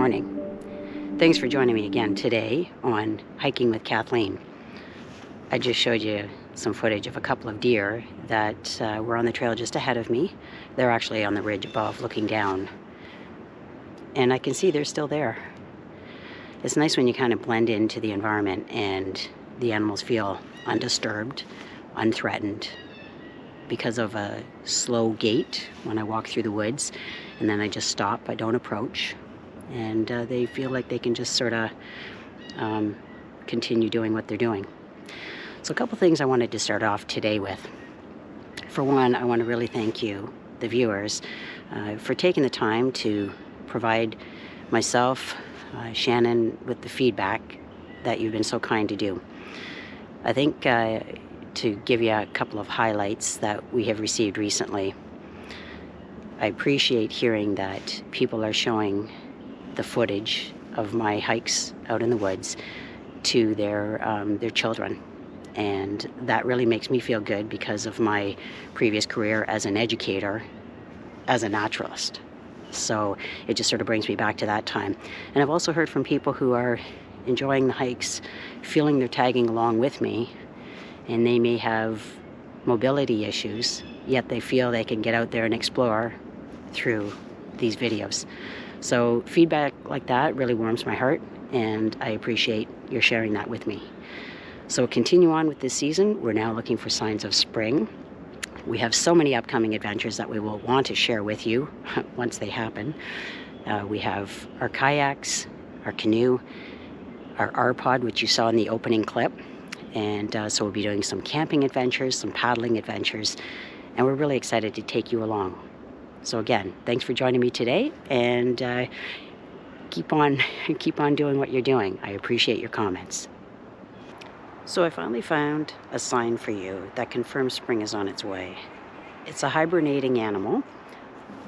morning. Thanks for joining me again today on Hiking with Kathleen. I just showed you some footage of a couple of deer that were on the trail just ahead of me. They're actually on the ridge above looking down, and I can see they're still there. It's nice when you kind of blend into the environment and the animals feel undisturbed, unthreatened, because of a slow gait when I walk through the woods, and then I just stop. I don't approach, and they feel like they can just sort of continue doing what they're doing. So a couple things I wanted to start off today with. For one, I want to really thank you, the viewers, for taking the time to provide myself, Shannon, with the feedback that you've been so kind to do. I think to give you a couple of highlights that we have received recently, I appreciate hearing that people are showing the footage of my hikes out in the woods to their children. And that really makes me feel good because of my previous career as an educator, as a naturalist. So it just sort of brings me back to that time. And I've also heard from people who are enjoying the hikes, feeling they're tagging along with me, and they may have mobility issues, yet they feel they can get out there and explore through these videos. So feedback like that really warms my heart, and I appreciate your sharing that with me. So continue on with this season. We're now looking for signs of spring. We have so many upcoming adventures that we will want to share with you once they happen. We have our kayaks, our canoe, our R-Pod, which you saw in the opening clip. And so we'll be doing some camping adventures, some paddling adventures, and we're really excited to take you along. So again, thanks for joining me today, and keep on doing what you're doing. I appreciate your comments. So I finally found a sign for you that confirms spring is on its way. It's a hibernating animal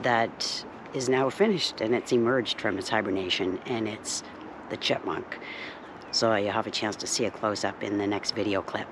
that is now finished, and it's emerged from its hibernation, and it's the chipmunk. So you'll have a chance to see a close-up in the next video clip.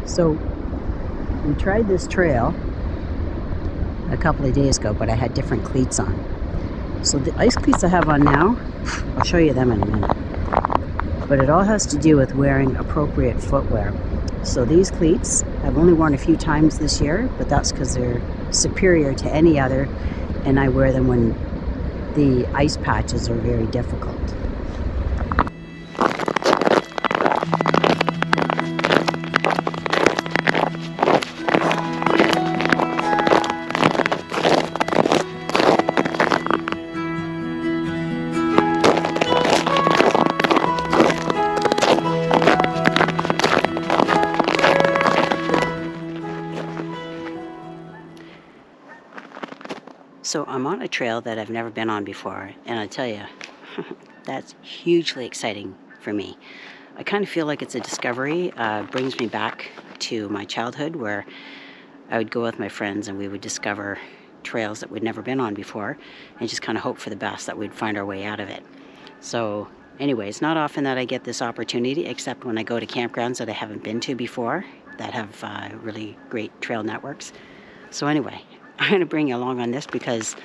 So we tried this trail a couple of days ago, but I had different cleats on. So the ice cleats I have on now, I'll show you them in a minute. But it all has to do with wearing appropriate footwear. So these cleats I've only worn a few times this year, but that's because they're superior to any other, and I wear them when the ice patches are very difficult. So I'm on a trail that I've never been on before, and I tell you, that's hugely exciting for me. I kind of feel like it's a discovery. Brings me back to my childhood, where I would go with my friends and we would discover trails that we'd never been on before, and just kind of hope for the best that we'd find our way out of it. So anyway, it's not often that I get this opportunity, except when I go to campgrounds that I haven't been to before, that have really great trail networks. So anyway, I'm going to bring you along on this because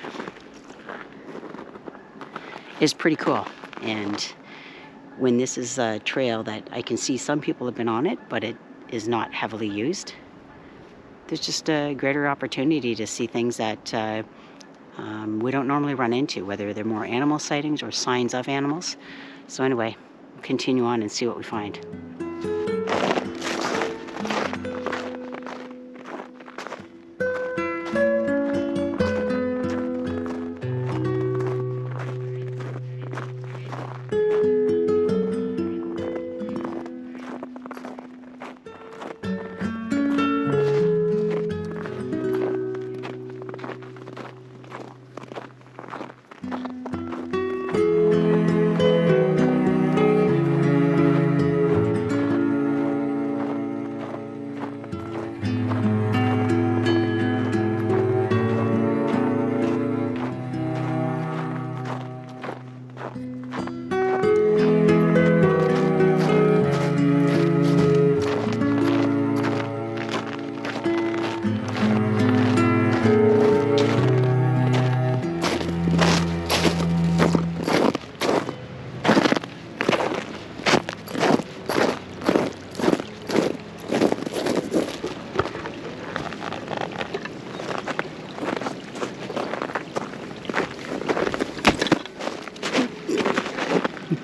it's pretty cool. And when this is a trail that I can see some people have been on it, but it is not heavily used, there's just a greater opportunity to see things that we don't normally run into, whether they're more animal sightings or signs of animals. So anyway, continue on and see what we find.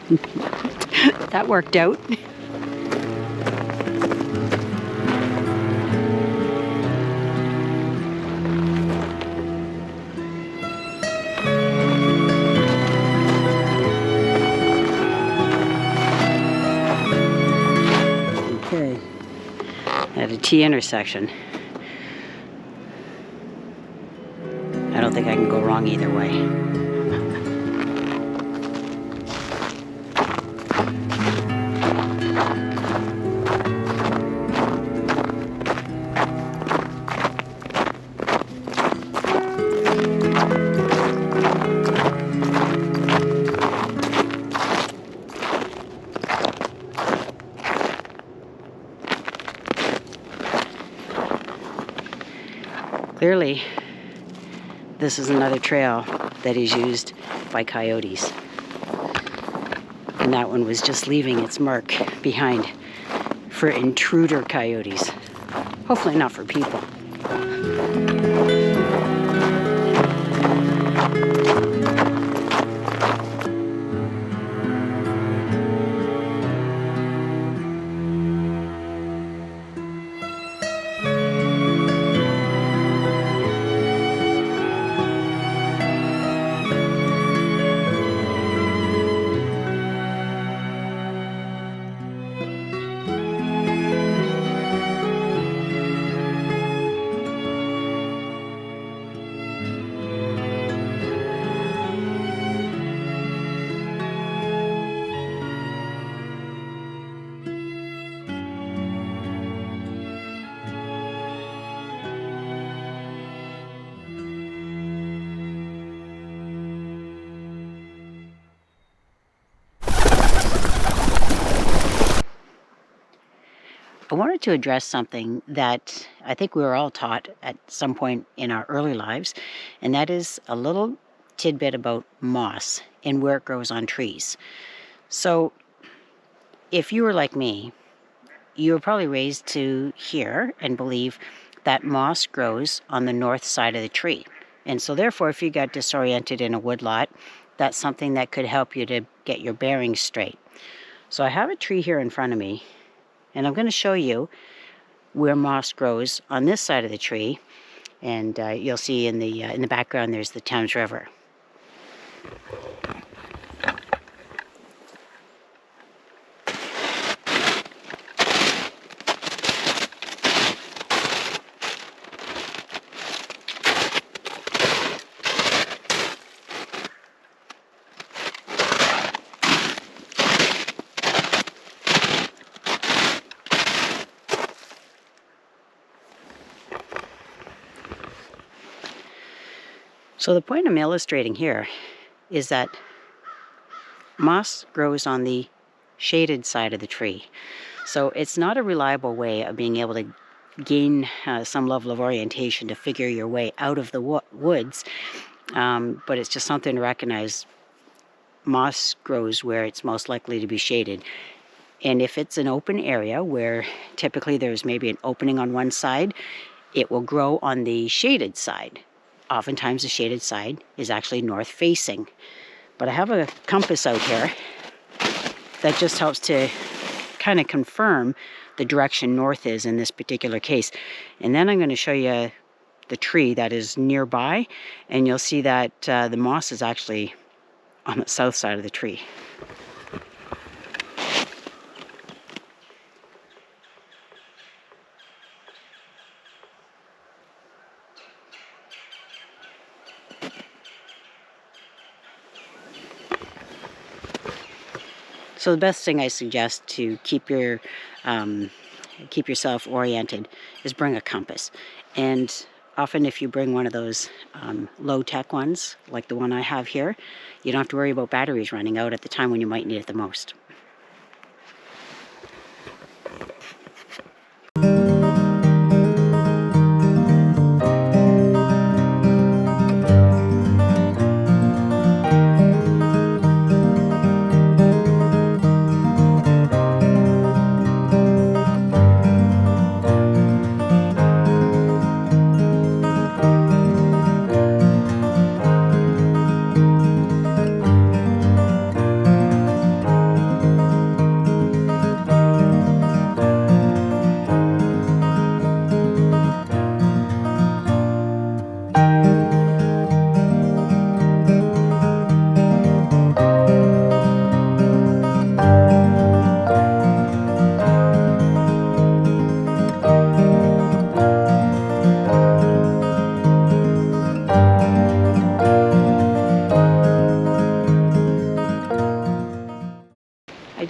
That worked out. Okay, at a T intersection. I don't think I can go wrong either way. Clearly, this is another trail that is used by coyotes. And that one was just leaving its mark behind for intruder coyotes. Hopefully not for people. I wanted to address something that I think we were all taught at some point in our early lives, and that is a little tidbit about moss and where it grows on trees. So if you were like me, you were probably raised to hear and believe that moss grows on the north side of the tree. And so therefore, if you got disoriented in a woodlot, that's something that could help you to get your bearings straight. So I have a tree here in front of me, and I'm going to show you where moss grows on this side of the tree. And you'll see in the background there's the Thames River. So the point I'm illustrating here is that moss grows on the shaded side of the tree. So it's not a reliable way of being able to gain some level of orientation to figure your way out of the woods, but it's just something to recognize. Moss grows where it's most likely to be shaded. And if it's an open area where typically there's maybe an opening on one side, it will grow on the shaded side. Oftentimes the shaded side is actually north facing. But I have a compass out here that just helps to kind of confirm the direction north is in this particular case. And then I'm going to show you the tree that is nearby, and you'll see that the moss is actually on the south side of the tree. So the best thing I suggest to keep yourself oriented is bring a compass. And often if you bring one of those low-tech ones, like the one I have here, you don't have to worry about batteries running out at the time when you might need it the most.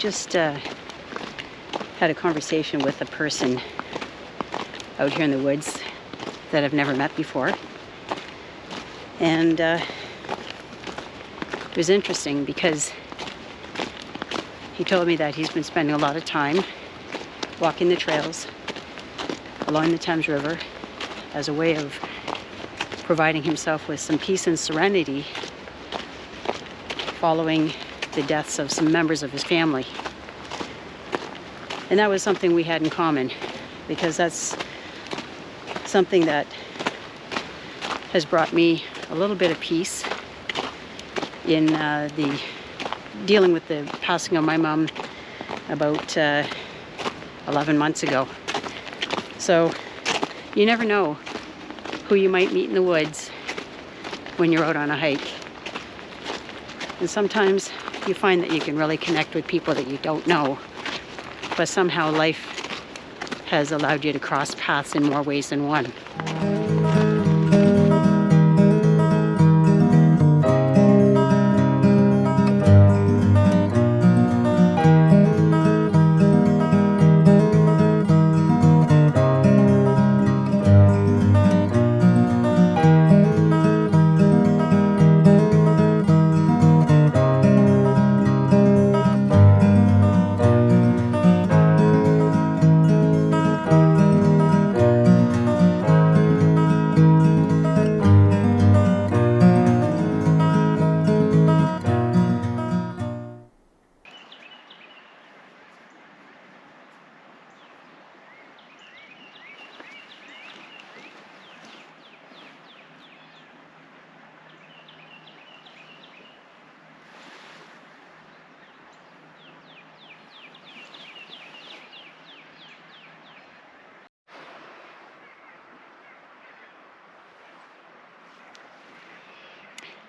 just had a conversation with a person out here in the woods that I've never met before. And it was interesting because he told me that he's been spending a lot of time walking the trails along the Thames River as a way of providing himself with some peace and serenity following the deaths of some members of his family. And that was something we had in common, because that's something that has brought me a little bit of peace in the dealing with the passing of my mom about 11 months ago. So you never know who you might meet in the woods when you're out on a hike. And sometimes you find that you can really connect with people that you don't know, but somehow life has allowed you to cross paths in more ways than one.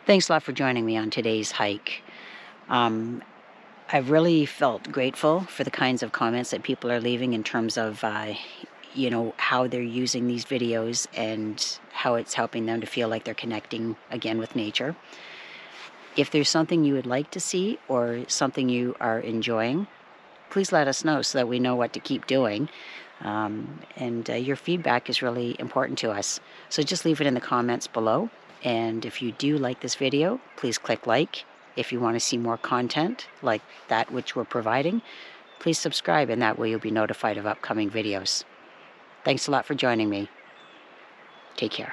Thanks a lot for joining me on today's hike. I've really felt grateful for the kinds of comments that people are leaving in terms of, how they're using these videos and how it's helping them to feel like they're connecting again with nature. If there's something you would like to see or something you are enjoying, please let us know so that we know what to keep doing. And your feedback is really important to us. So just leave it in the comments below. And if you do like this video, please click like. If you want to see more content like that which we're providing, please subscribe, and that way you'll be notified of upcoming videos. Thanks a lot for joining me. Take care.